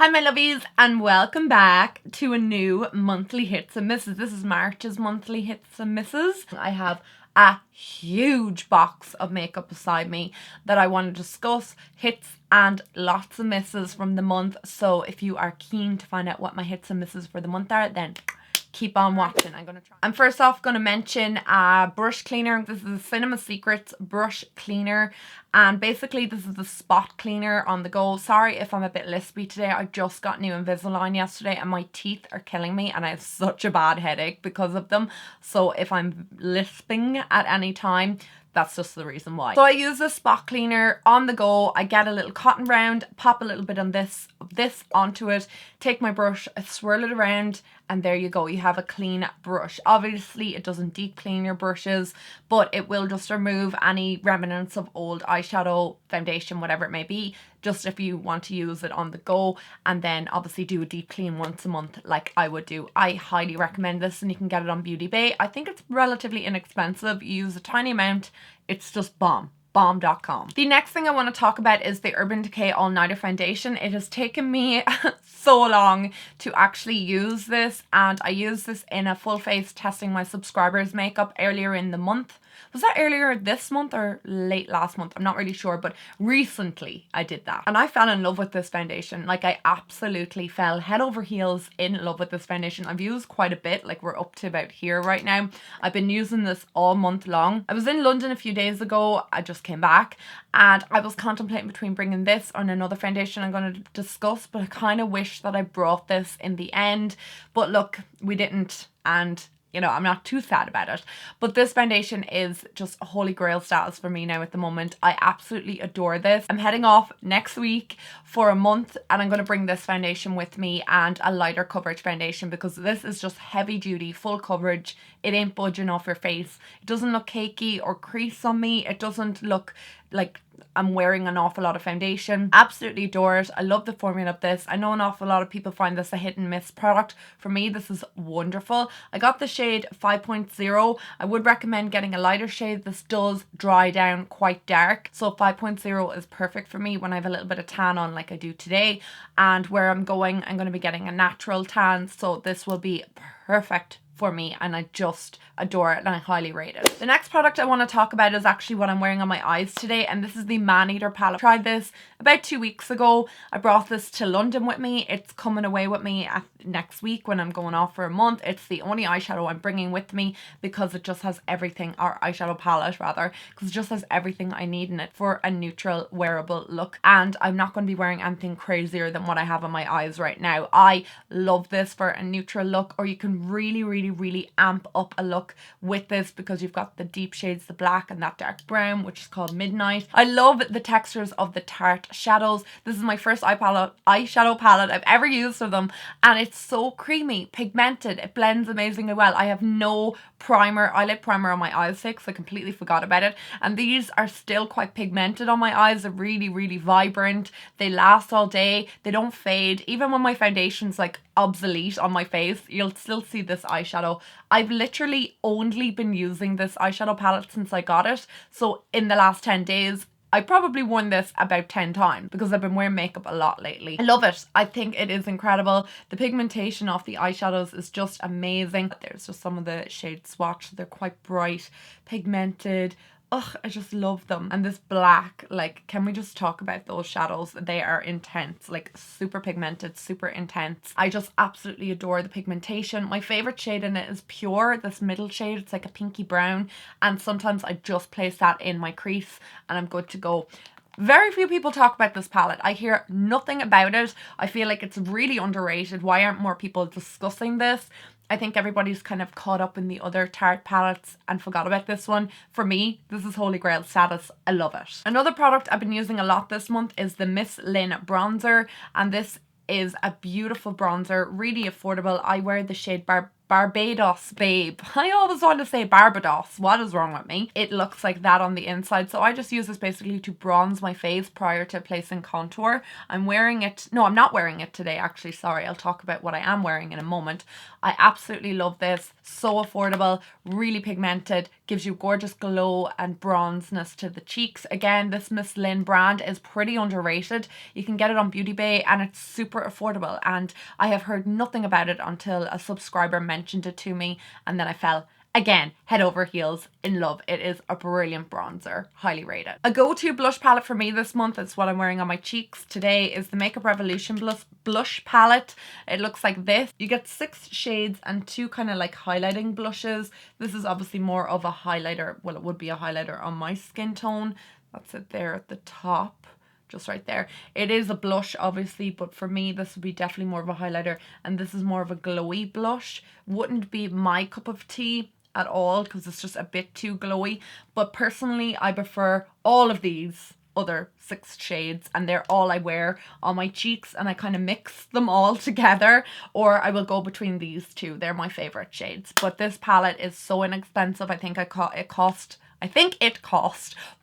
Hi my lovies and welcome back to a new monthly hits and misses. This is March's monthly hits and misses. I have a huge box of makeup beside me that I want to discuss, hits and lots of misses from the month. So if you are keen to find out what my hits and misses for the month are, then keep on watching. I'm first off going to mention a brush cleaner. This is a Cinema Secrets brush cleaner, and basically this is the spot cleaner on the go. Sorry if I'm a bit lispy today. I just got new Invisalign yesterday and my teeth are killing me and I have such a bad headache because of them. So if I'm lisping at any time, that's just the reason why. So I use this spot cleaner on the go. I get a little cotton round, pop a little bit on this onto it, take my brush, I swirl it around, and there you go. You have a clean brush. Obviously, it doesn't deep clean your brushes, but it will just remove any remnants of old eyeshadow, foundation, whatever it may be, just if you want to use it on the go, and then obviously do a deep clean once a month like I would do. I highly recommend this, and you can get it on Beauty Bay. I think it's relatively inexpensive. You use a tiny amount. It's just bomb.com. The next thing I want to talk about is the Urban Decay All Nighter Foundation. It has taken me so long to actually use this, and I used this in a full face testing my subscribers makeup earlier in the month. Was that earlier this month or late last month? I'm not really sure, but recently I did that. And I fell in love with this foundation. Like, I absolutely fell head over heels in love with this foundation. I've used quite a bit, like we're up to about here right now. I've been using this all month long. I was in London a few days ago. I just came back and I was contemplating between bringing this on another foundation I'm going to discuss, but I kind of wish that I brought this in the end. But look, we didn't, and you know, I'm not too sad about it. But this foundation is just a holy grail status for me now at the moment. I absolutely adore this. I'm heading off next week for a month and I'm going to bring this foundation with me and a lighter coverage foundation, because this is just heavy duty, full coverage. It ain't budging off your face. It doesn't look cakey or crease on me. It doesn't look like I'm wearing an awful lot of foundation. Absolutely adore it. I love the formula of this. I know an awful lot of people find this a hit and miss product. For me, this is wonderful. I got the shade 5.0. I would recommend getting a lighter shade. This does dry down quite dark, so 5.0 is perfect for me when I have a little bit of tan on like I do today. And where I'm going to be getting a natural tan, so this will be perfect for me, and I just adore it and I highly rate it. The next product I want to talk about is actually what I'm wearing on my eyes today, and this is the Man-Eater palette. I tried this about 2 weeks ago. I brought this to London with me. It's coming away with me next week when I'm going off for a month. It's the only eyeshadow I'm bringing with me because it just has everything, or eyeshadow palette rather, because it just has everything I need in it for a neutral wearable look. And I'm not going to be wearing anything crazier than what I have on my eyes right now. I love this for a neutral look, or you can really amp up a look with this because you've got the deep shades, the black and that dark brown, which is called Midnight. I love the textures of the Tarte shadows. This is my first eyeshadow palette I've ever used of them, and it's so creamy, pigmented. It blends amazingly well. I have no eyelid primer on my eyes today because I completely forgot about it, and these are still quite pigmented on my eyes. They're really vibrant. They last all day. They don't fade. Even when my foundation's like obsolete on my face, you'll still see this eyeshadow. I've literally only been using this eyeshadow palette since I got it, so in the last 10 days I probably worn this about 10 times because I've been wearing makeup a lot lately. I love it. I think it is incredible. The pigmentation of the eyeshadows is just amazing. There's just some of the shade swatch. They're quite bright, pigmented. Ugh, I just love them. And this black, like, can we just talk about those shadows? They are intense, like super pigmented, super intense. I just absolutely adore the pigmentation. My favorite shade in it is Pure, this middle shade. It's like a pinky brown, and sometimes I just place that in my crease and I'm good to go. Very few people talk about this palette. I hear nothing about it. I feel like it's really underrated. Why aren't more people discussing this? I think everybody's kind of caught up in the other Tarte palettes and forgot about this one. For me, this is holy grail status. I love it. Another product I've been using a lot this month is the Miss Lynn bronzer, and this is a beautiful bronzer, really affordable. I wear the shade Barbados Babe. I always want to say Barbados. What is wrong with me? It looks like that on the inside. So I just use this basically to bronze my face prior to placing contour. I'm wearing it. No, I'm not wearing it today, actually. Sorry, I'll talk about what I am wearing in a moment. I absolutely love this. So affordable, really pigmented, gives you gorgeous glow and bronzeness to the cheeks. Again, this Miss Lynn brand is pretty underrated. You can get it on Beauty Bay and it's super affordable, and I have heard nothing about it until a subscriber mentioned it to me, and then I fell again head over heels in love. It is a brilliant bronzer, highly rated. A go-to blush palette for me this month, is what I'm wearing on my cheeks today, is the Makeup Revolution blush palette. It looks like this. You get 6 shades and 2 kind of like highlighting blushes. This is obviously more of a highlighter. Well, it would be a highlighter on my skin tone. That's it there at the top, just right there. It is a blush obviously, but for me this would be definitely more of a highlighter, and this is more of a glowy blush. Wouldn't be my cup of tea at all because it's just a bit too glowy, but personally I prefer all of these other 6 shades, and they're all I wear on my cheeks, and I kind of mix them all together, or I will go between these two. They're my favorite shades. But this palette is so inexpensive. I think it cost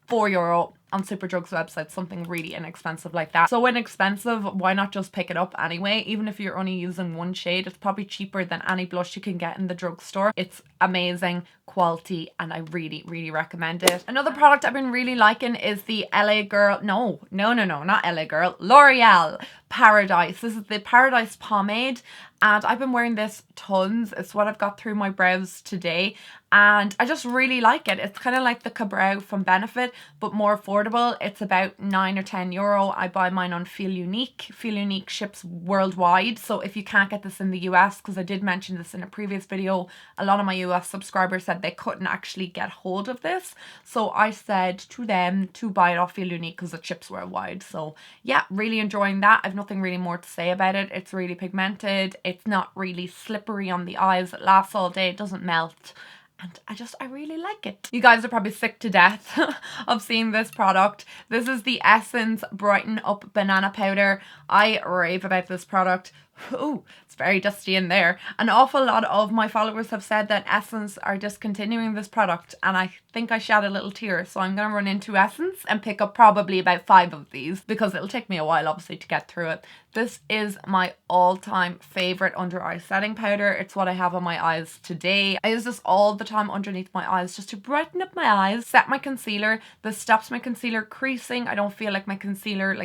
€4 on Superdrug's website, something really inexpensive like that. So inexpensive, why not just pick it up anyway? Even if you're only using 1 shade, it's probably cheaper than any blush you can get in the drugstore. It's amazing quality and I really, really recommend it. Another product I've been really liking is the LA Girl, no, not LA Girl, L'Oreal Paradise. This is the Paradise pomade, and I've been wearing this tons. It's what I've got through my brows today, and I just really like it. It's kind of like the Ka-Brow from Benefit, but more affordable. It's about €9 or €10. I buy mine on Feel Unique. Feel Unique ships worldwide, so if you can't get this in the US, because I did mention this in a previous video, a lot of my US subscribers said they couldn't actually get hold of this, so I said to them to buy it off Feel Unique because it ships worldwide. So yeah, really enjoying that. I've nothing really more to say about it. It's really pigmented. It's not really slippery on the eyes. It lasts all day. It doesn't melt. And I really like it. You guys are probably sick to death of seeing this product. This is the Essence Brighten Up Banana Powder. I rave about this product. Oh, it's very dusty in there. An awful lot of my followers have said that Essence are discontinuing this product, and I think I shed a little tear, so I'm going to run into Essence and pick up probably about 5 of these, because it'll take me a while obviously to get through it. This is my all-time favorite under eye setting powder. It's what I have on my eyes today. I use this all the time underneath my eyes just to brighten up my eyes, set my concealer. This stops my concealer creasing. I don't feel like my concealer,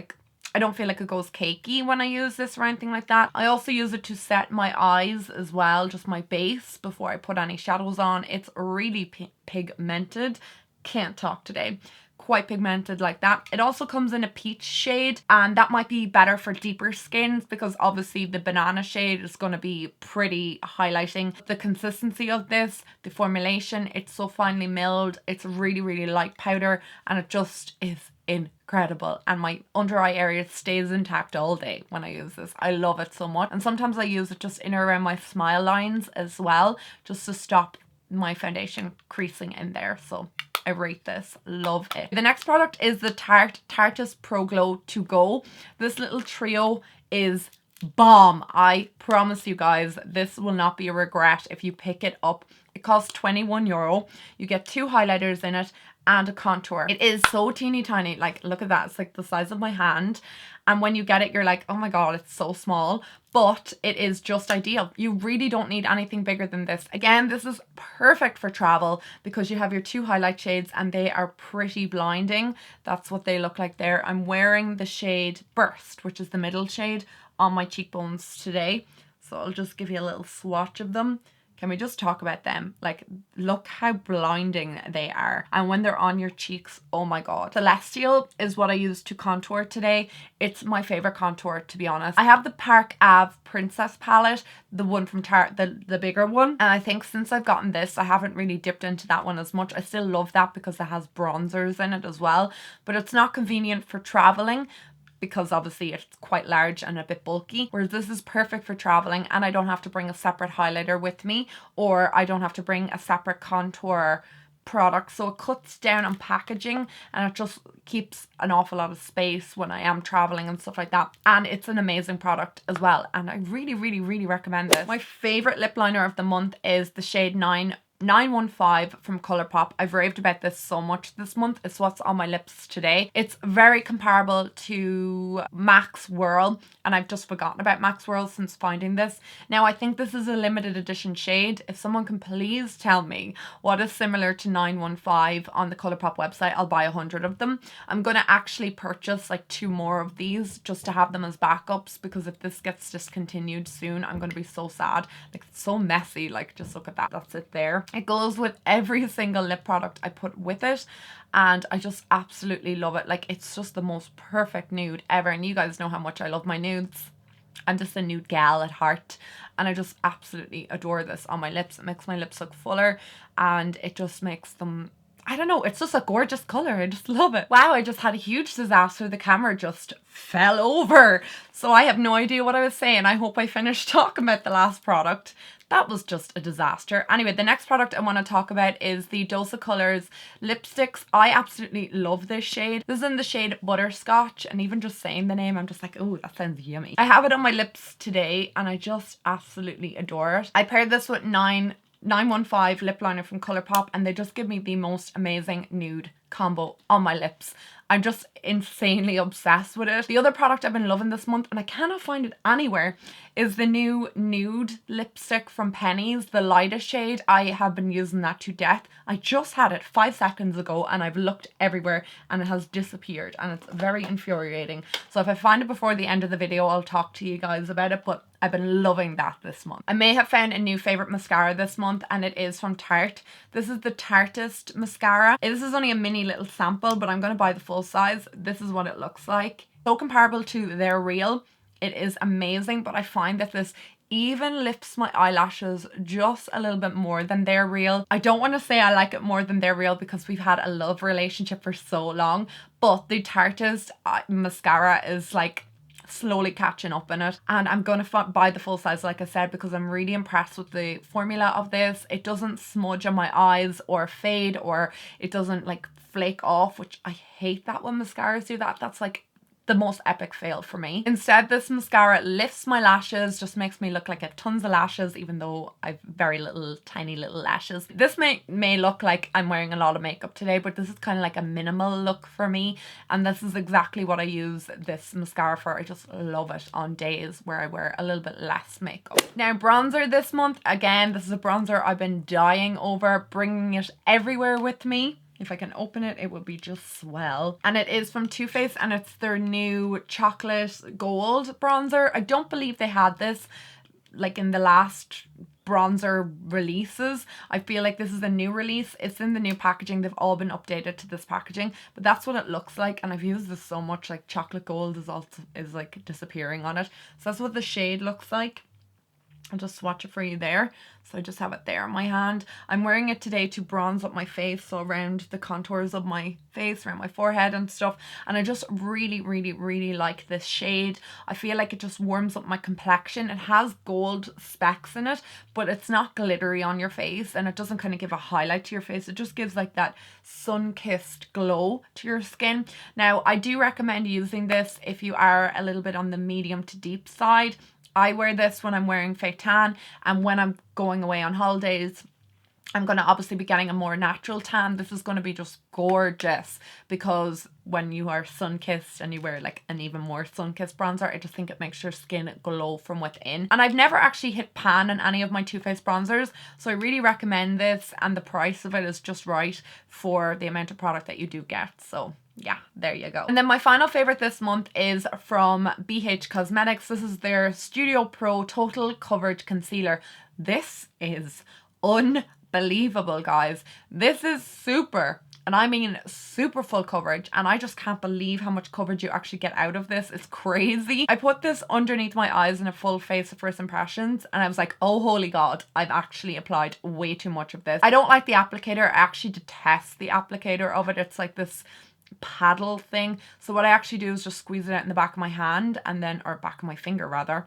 I don't feel like it goes cakey when I use this or anything like that. I also use it to set my eyes as well, just my base, before I put any shadows on. It's really pigmented. Can't talk today. Quite pigmented like that. It also comes in a peach shade, and that might be better for deeper skins because obviously the banana shade is going to be pretty highlighting. The consistency of this, the formulation, it's so finely milled. It's really, really light powder, and it just is incredible, and my under eye area stays intact all day when I use this. I love it so much, and sometimes I use it just in or around my smile lines as well, just to stop my foundation creasing in there. So I rate this, love it. The next product is the Titus Pro Glow To Go. This little trio is bomb. I promise you guys, this will not be a regret if you pick it up. It costs €21. You get 2 highlighters in it and a contour. It is so teeny tiny, like look at that, it's like the size of my hand, and when you get it you're like, oh my god, it's so small, but it is just ideal. You really don't need anything bigger than this. Again, this is perfect for travel because you have your 2 highlight shades and they are pretty blinding. That's what they look like there. I'm wearing the shade Burst, which is the middle shade, on my cheekbones today, so I'll just give you a little swatch of them. Can we just talk about them? Like, look how blinding they are. And when they're on your cheeks, oh my god. Celestial is what I used to contour today. It's my favorite contour, to be honest. I have the Park Ave Princess palette, the one from Tarte, the bigger one. And I think since I've gotten this, I haven't really dipped into that one as much. I still love that because it has bronzers in it as well. But it's not convenient for traveling, because obviously it's quite large and a bit bulky, whereas this is perfect for traveling, and I don't have to bring a separate highlighter with me, or I don't have to bring a separate contour product, so it cuts down on packaging and it just keeps an awful lot of space when I am traveling and stuff like that, and it's an amazing product as well, and I really recommend this. My favorite lip liner of the month is the shade 915 from Colourpop. I've raved about this so much this month. It's what's on my lips today. It's very comparable to MAC's Whirl, and I've just forgotten about MAC's Whirl since finding this. Now, I think this is a limited edition shade. If someone can please tell me what is similar to 915 on the Colourpop website, I'll buy 100 of them. I'm going to actually purchase like 2 more of these just to have them as backups, because if this gets discontinued soon, I'm going to be so sad. Like, it's so messy. Like, just look at that. That's it there. It goes with every single lip product I put with it, and I just absolutely love it. Like, it's just the most perfect nude ever, and you guys know how much I love my nudes. I'm just a nude gal at heart, and I just absolutely adore this on my lips. It makes my lips look fuller, and it just makes them, I don't know, it's just a gorgeous colour. I just love it. Wow, I just had a huge disaster. The camera just fell over. So I have no idea what I was saying. I hope I finished talking about the last product. That was just a disaster. Anyway, the next product I want to talk about is the Dose of Colours lipsticks. I absolutely love this shade. This is in the shade Butterscotch, and even just saying the name, I'm just like, oh, that sounds yummy. I have it on my lips today, and I just absolutely adore it. I paired this with 915 lip liner from Colourpop, and they just give me the most amazing nude combo on my lips. I'm just insanely obsessed with it. The other product I've been loving this month, and I cannot find it anywhere, is the new Nude Lipstick from Penneys, the lightest shade. I have been using that to death. I just had it 5 seconds ago, and I've looked everywhere and it has disappeared, and it's very infuriating. So if I find it before the end of the video, I'll talk to you guys about it, but I've been loving that this month. I may have found a new favourite mascara this month, and it is from Tarte. This is the Tartist mascara. This is only a mini little sample, but I'm going to buy the full size. This is what it looks like. So comparable to their Real. It is amazing, but I find that this even lifts my eyelashes just a little bit more than their Real. I don't want to say I like it more than their Real because we've had a love relationship for so long, but the Tartist mascara is like slowly catching up in it, and I'm gonna buy the full size, like I said, because I'm really impressed with the formula of this. It doesn't smudge on my eyes or fade, or it doesn't like flake off, which I hate that when mascaras do that. That's like the most epic fail for me. Instead, this mascara lifts my lashes, just makes me look like I have tons of lashes, even though I've very little, tiny little lashes. This may look like I'm wearing a lot of makeup today, but this is kind of like a minimal look for me, and this is exactly what I use this mascara for. I just love it on days where I wear a little bit less makeup. Now, bronzer this month, again, this is a bronzer I've been dying over, bringing it everywhere with me. If I can open it, it would be just swell. And it is from Too Faced, and it's their new chocolate gold bronzer. I don't believe they had this like in the last bronzer releases. I feel like this is a new release. It's in the new packaging. They've all been updated to this packaging, but that's what it looks like, and I've used this so much. Like, chocolate gold is like disappearing on it. So that's what the shade looks like. I'll just swatch it for you there. So I just have it there in my hand. I'm wearing it today to bronze up my face, so around the contours of my face, around my forehead and stuff. And I just really like this shade. I feel like it just warms up my complexion. It has gold specks in it, but it's not glittery on your face, and it doesn't kind of give a highlight to your face. It just gives like that sun-kissed glow to your skin. Now, I do recommend using this if you are a little bit on the medium to deep side. I wear this when I'm wearing fake tan, and when I'm going away on holidays, I'm going to obviously be getting a more natural tan. This is going to be just gorgeous, because when you are sun-kissed and you wear like an even more sun-kissed bronzer, I just think it makes your skin glow from within. And I've never actually hit pan in any of my Too Faced bronzers, so I really recommend this, and the price of it is just right for the amount of product that you do get. So yeah, there you go. And then my final favorite this month is from BH Cosmetics. This is their Studio Pro Total Coverage Concealer. This is unbelievable, guys. This is super, and I mean super full coverage, and I just can't believe how much coverage you actually get out of this. It's crazy. I put this underneath my eyes in a full face of first impressions, and I was like, oh holy god, I've actually applied way too much of this. I don't like the applicator. I actually detest the applicator of it. It's like this paddle thing. So what I actually do is just squeeze it out in the back of my hand, and then, or back of my finger rather,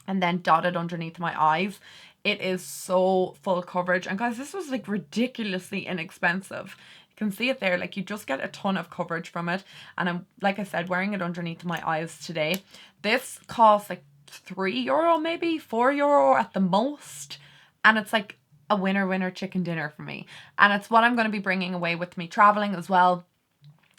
and then dot it underneath my eyes. It is so full coverage. And guys, this was like ridiculously inexpensive. You can see it there, like you just get a ton of coverage from it. And I'm, like I said, wearing it underneath my eyes today. This costs like €3, maybe €4 at the most. And it's like a winner chicken dinner for me. And it's what I'm going to be bringing away with me traveling as well,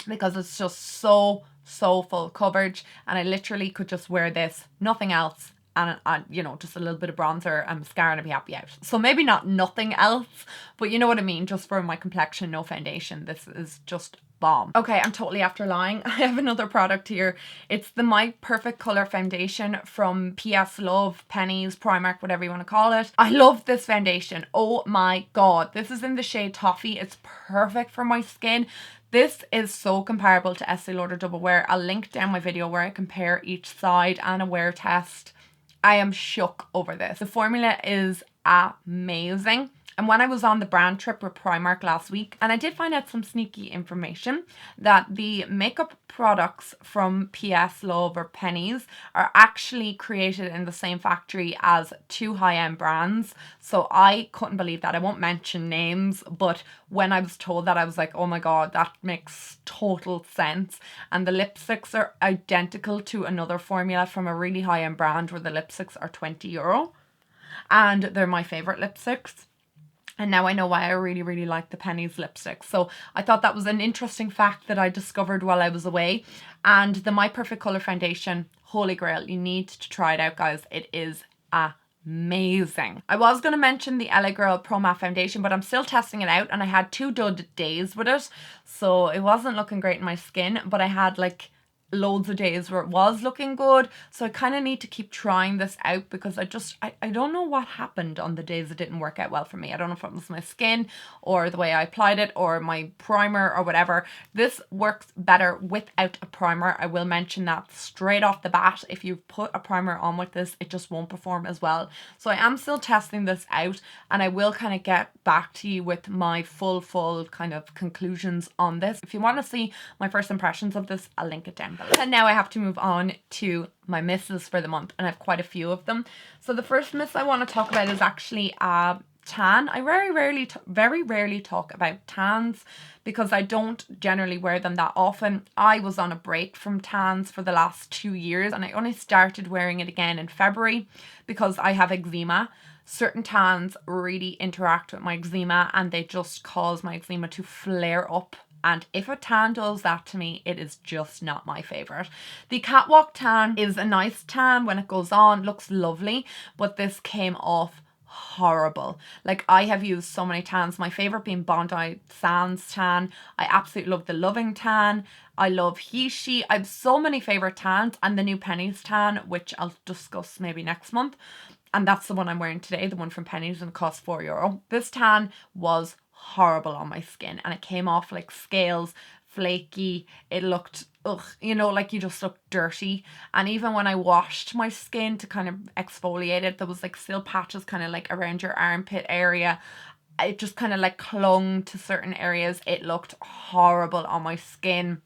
because it's just so full coverage. And I literally could just wear this, nothing else, and you know, just a little bit of bronzer and mascara, and I'd be happy out. So maybe not nothing else, but you know what I mean, just for my complexion, no foundation, this is just bomb. Okay, I'm totally after lying. I have another product here. It's the My Perfect Colour foundation from PS Love, Pennies, Primark, whatever you want to call it. I love this foundation. Oh my god, this is in the shade Toffee. It's perfect for my skin. This is so comparable to Estee Lauder Double Wear. I'll link down my video where I compare each side and a wear test. I am shook over this. The formula is amazing. And when I was on the brand trip with Primark last week, and I did find out some sneaky information that the makeup products from PS Love or Pennies are actually created in the same factory as 2 high-end brands. So I couldn't believe that. I won't mention names, but when I was told that, I was like, oh my god, that makes total sense. And the lipsticks are identical to another formula from a really high-end brand where the lipsticks are €20. And they're my favourite lipsticks. And now I know why I really like the Pennies lipstick. So I thought that was an interesting fact that I discovered while I was away. And the My Perfect Colour foundation, holy grail. You need to try it out, guys. It is amazing. I was going to mention the LA Girl Pro Matte foundation, but I'm still testing it out. And I had 2 dud days with it. So it wasn't looking great in my skin. But I had like loads of days where it was looking good, so I kind of need to keep trying this out, because I don't know what happened on the days it didn't work out well for me. I don't know if it was my skin or the way I applied it or my primer or whatever. This works better without a primer. I will mention that straight off the bat. If you put a primer on with this, it just won't perform as well. So I am still testing this out, and I will kind of get back to you with my full kind of conclusions on this. If you want to see my first impressions of this, I'll link it down below. And now I have to move on to my misses for the month, and I have quite a few of them. So the first miss I want to talk about is actually a tan. I very rarely talk about tans because I don't generally wear them that often. I was on a break from tans for the last 2 years, and I only started wearing it again in February because I have eczema. Certain tans really interact with my eczema, and they just cause my eczema to flare up. And if a tan does that to me, it is just not my favourite. The Catwalk tan is a nice tan when it goes on, looks lovely, but this came off horrible. Like, I have used so many tans, my favourite being Bondi Sands tan. I absolutely love the Loving tan. I love He-She. I have so many favourite tans, and the new Pennies tan, which I'll discuss maybe next month. And that's the one I'm wearing today, the one from Pennies, and it cost €4. This tan was horrible on my skin, and it came off like scales, flaky. It looked, ugh, you know, like you just look dirty. And even when I washed my skin to kind of exfoliate it, there was like still patches kind of like around your armpit area. It just kind of like clung to certain areas. It looked horrible on my skin.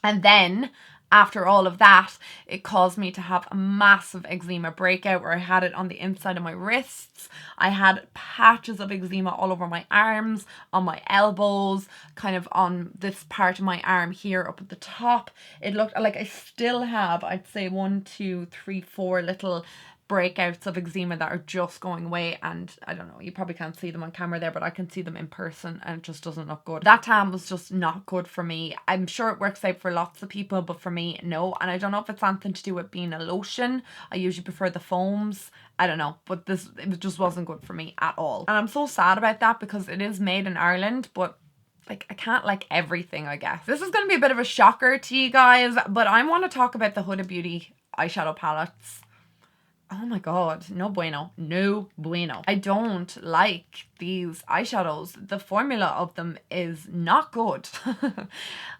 And then after all of that, it caused me to have a massive eczema breakout where I had it on the inside of my wrists. I had patches of eczema all over my arms, on my elbows, kind of on this part of my arm here up at the top. It looked like I still have, I'd say 1, 2, 3, 4 little breakouts of eczema that are just going away, and I don't know, you probably can't see them on camera there, but I can see them in person, and it just doesn't look good. That tan was just not good for me. I'm sure it works out for lots of people, but for me, no. And I don't know if it's something to do with being a lotion. I usually prefer the foams. I don't know, but it just wasn't good for me at all. And I'm so sad about that because it is made in Ireland, but like, I can't like everything, I guess. This is going to be a bit of a shocker to you guys, but I want to talk about the Huda Beauty eyeshadow palettes. Oh my god, no bueno, no bueno. I don't like these eyeshadows. The formula of them is not good.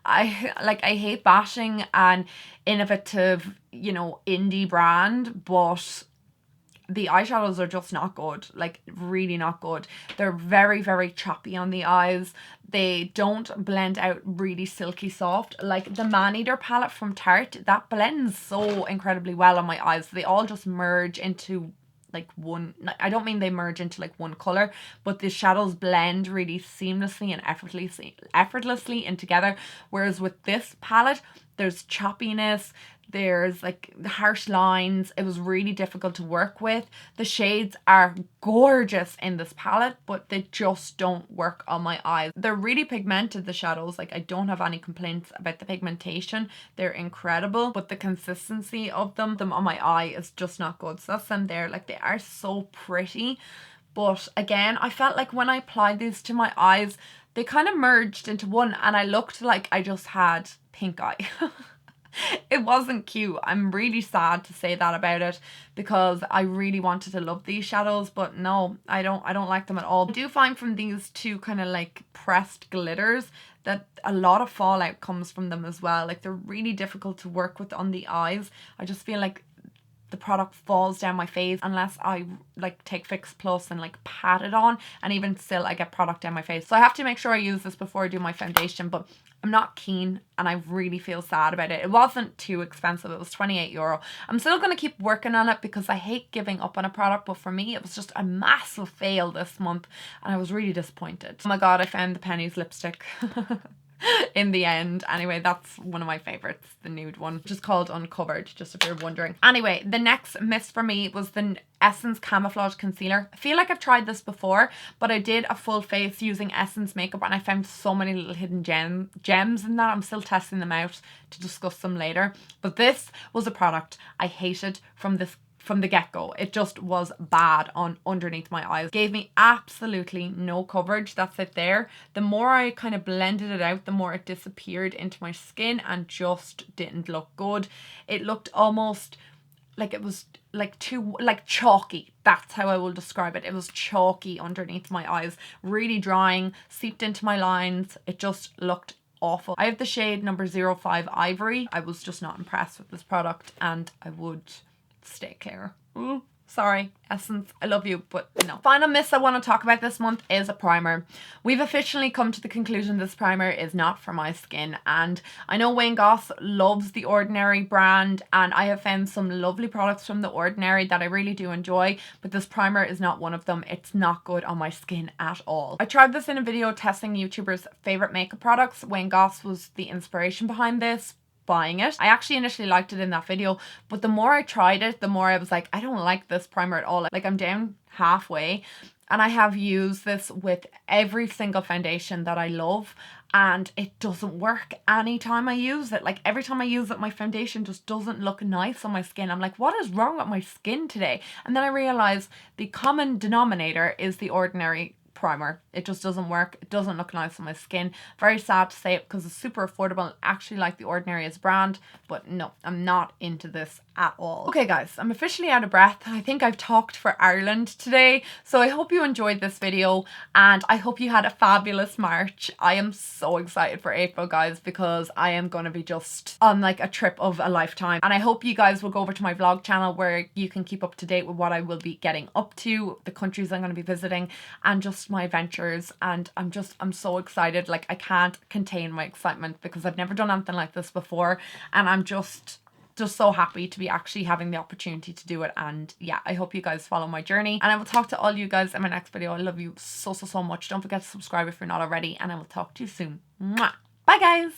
I hate bashing an innovative, you know, indie brand, but the eyeshadows are just not good, like really not good. They're very, very choppy on the eyes. They don't blend out really silky soft. Like the Man-Eater palette from Tarte, that blends so incredibly well on my eyes. They all just merge into like one, I don't mean they merge into like one color, but the shadows blend really seamlessly and effortlessly in together. Whereas with this palette, there's choppiness, there's like the harsh lines. It was really difficult to work with. The shades are gorgeous in this palette, but they just don't work on my eyes. They're really pigmented, the shadows. Like I don't have any complaints about the pigmentation. They're incredible, but the consistency of them on my eye is just not good. So that's them there. Like they are so pretty, but again, I felt like when I applied these to my eyes, they kind of merged into one and I looked like I just had pink eye. It wasn't cute. I'm really sad to say that about it because I really wanted to love these shadows, but no, I don't like them at all. I do find from these two kind of like pressed glitters that a lot of fallout comes from them as well. Like they're really difficult to work with on the eyes. I just feel like the product falls down my face unless I like take Fix Plus and like pat it on, and even still I get product down my face. So I have to make sure I use this before I do my foundation, but I'm not keen and I really feel sad about it. It wasn't too expensive. It was €28. I'm still going to keep working on it because I hate giving up on a product, but for me it was just a massive fail this month and I was really disappointed. Oh my god, I found the Penny's lipstick. In the end. Anyway, that's one of my favorites, the nude one, which is called Uncovered, just if you're wondering. Anyway, the next miss for me was the Essence Camouflage Concealer. I feel like I've tried this before, but I did a full face using Essence makeup and I found so many little hidden gems in that. I'm still testing them out to discuss them later. But this was a product I hated from the get-go. It just was bad on underneath my eyes. Gave me absolutely no coverage. That's it there. The more I kind of blended it out, the more it disappeared into my skin and just didn't look good. It looked almost like it was like too like chalky. That's how I will describe it. It was chalky underneath my eyes, really drying, seeped into my lines. It just looked awful. I have the shade number 05 Ivory. I was just not impressed with this product and I would stay clear. Ooh, sorry, Essence, I love you, but no. Final miss I want to talk about this month is a primer. We've officially come to the conclusion this primer is not for my skin, and I know Wayne Goss loves the Ordinary brand and I have found some lovely products from the Ordinary that I really do enjoy, but this primer is not one of them. It's not good on my skin at all. I tried this in a video testing YouTubers' favorite makeup products. Wayne Goss was the inspiration behind this, buying it. I actually initially liked it in that video, but the more I tried it, the more I was like, I don't like this primer at all. Like I'm down halfway and I have used this with every single foundation that I love and it doesn't work anytime I use it. Like every time I use it, my foundation just doesn't look nice on my skin. I'm like, what is wrong with my skin today? And then I realized the common denominator is the Ordinary primer. It just doesn't work. It doesn't look nice on my skin. Very sad to say it because it's super affordable. I actually like the Ordinary as a brand, but no, I'm not into this at all. Okay guys, I'm officially out of breath. I think I've talked for Ireland today, so I hope you enjoyed this video and I hope you had a fabulous March. I am so excited for April, guys, because I am going to be just on like a trip of a lifetime, and I hope you guys will go over to my vlog channel where you can keep up to date with what I will be getting up to, the countries I'm going to be visiting, and just my adventures. And I'm so excited. Like I can't contain my excitement because I've never done anything like this before, and I'm just so happy to be actually having the opportunity to do it. And yeah, I hope you guys follow my journey, and I will talk to all you guys in my next video. I love you so much. Don't forget to subscribe if you're not already, and I will talk to you soon. Mwah. Bye guys.